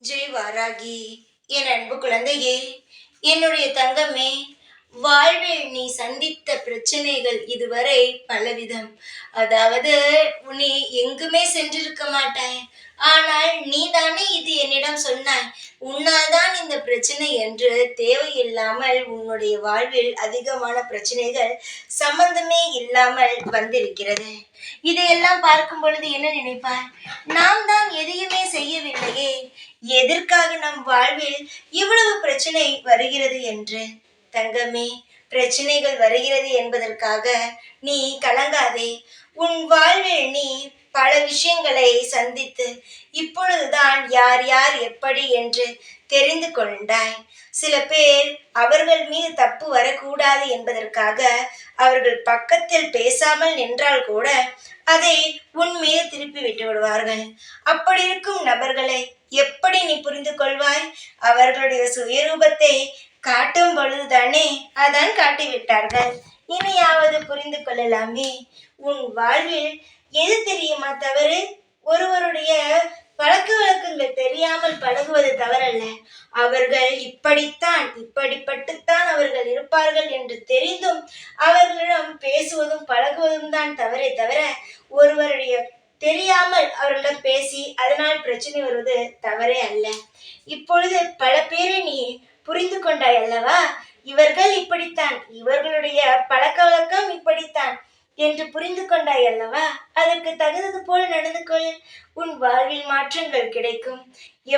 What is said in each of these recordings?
ஜெய் வாராகி, என் அன்பு குழந்தையே, என்னுடைய தங்கமே, வாழ்வில் நீ சந்தித்த பிரச்சனைகள் இதுவரை பலவிதம். அதாவது நீ எங்குமே சென்றிருக்க மாட்டாய். ஆனால் நீதானே இது என்னிடம் சொன்னாய். உன்னால் தான் இந்த பிரச்சனை என்று தேவையில்லாமல் உன்னுடைய வாழ்வில் அதிகமான பிரச்சனைகள் சம்பந்தமே இல்லாமல் வந்திருக்கிறது. இதையெல்லாம் பார்க்கும் பொழுது என்ன நினைப்பாய்? நாம் தான் எதையுமே செய்யவில்லையே, எதற்காக நம் வாழ்வில் இவ்வளவு பிரச்சனை வருகிறது என்று. தங்கமே, பிரச்சனைகள் வருகிறது என்பதற்காக நீ கலங்காதே. உன் வாழ்வில் நீ பல விஷயங்களை சந்தித்து இப்பொழுதுதான் யார் யார் எப்படி என்று தெரிந்து கொண்டாய். சில பேர் அவர்கள் மீது தப்பு வரக்கூடாது என்பதற்காக அவர்கள் பக்கத்தில் பேசாமல் நின்றால் கூட அதை உன் மீது திருப்பி விட்டு விடுவார்கள். அப்படி இருக்கும் நபர்களை எப்படி நீ புரிந்து கொள்வாய்? அவர்களுடைய சுயரூபத்தை காட்டும் பொழுதுதானே அதான் காட்டிவிட்டார்கள். இனியாவது புரிந்து கொள்ளலாமே. உன் வாழ்வில் எது தெரியுமா தவறு? ஒருவருடைய பழக்க வழக்கங்கள் தெரியாமல் பழகுவது தவறல்ல. அவர்கள் இப்படிப்பட்டுத்தான் அவர்கள் இருப்பார்கள் என்று தெரிந்தும் அவர்களிடம் பேசுவதும் பழகுவதும் தான் தவறே தவிர, ஒருவருடைய தெரியாமல் அவர்களிடம் பேசி அதனால் பிரச்சனை வருவது தவறே அல்ல. இப்பொழுது பல பேரை நீ புரிந்து கொண்டாய் அல்லவா? இவர்கள் இப்படித்தான், இவர்களுடைய பழக்க வழக்கம் இப்படித்தான் என்று புரிந்து கொண்டாய் அல்லவா? அதற்கு தகுந்தது போல் நடந்து கொள். உன் வாழ்வில் மாற்றங்கள் கிடைக்கும்.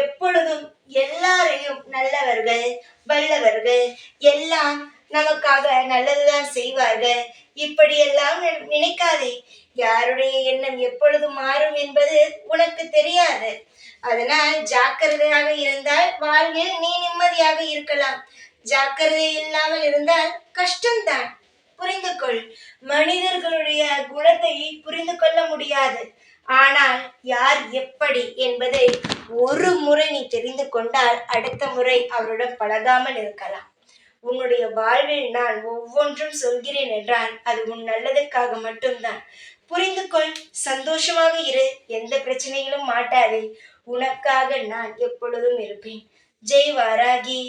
எப்பொழுதும் எல்லாரையும் நல்லவர்கள், வல்லவர்கள், எல்லாம் நமக்காக நல்லதுதான் செய்வார்கள், இப்படியெல்லாம் நினைக்காதே. யாருடைய எண்ணம் எப்பொழுது மாறும் என்பது உனக்கு தெரியாது. அதனால் ஜாக்கிரதையாக இருந்தால் வாழ்வில் நீ நிம்மதியாக இருக்கலாம். ஜாக்கிரதை இல்லாமல் இருந்தால் கஷ்டம்தான். புரிந்து கொள். மனிதர்களுடைய குணத்தை புரிந்து கொள்ள முடியாது. ஆனால் யார் எப்படி என்பதை ஒரு முறை நீ தெரிந்து கொண்டால் அடுத்த முறை அவருடன் பழகாமல் இருக்கலாம். உன்னுடைய வாழ்வில் நான் ஒவ்வொன்றும் சொல்கிறேன் என்றால் அது உன் நல்லதுக்காக மட்டும்தான். புரிந்து கொள். சந்தோஷமாக இரு. எந்த பிரச்சனையிலும் மாட்டாதே. உனக்காக நான் எப்பொழுதும் இருப்பேன். ஜெய் வாராகி.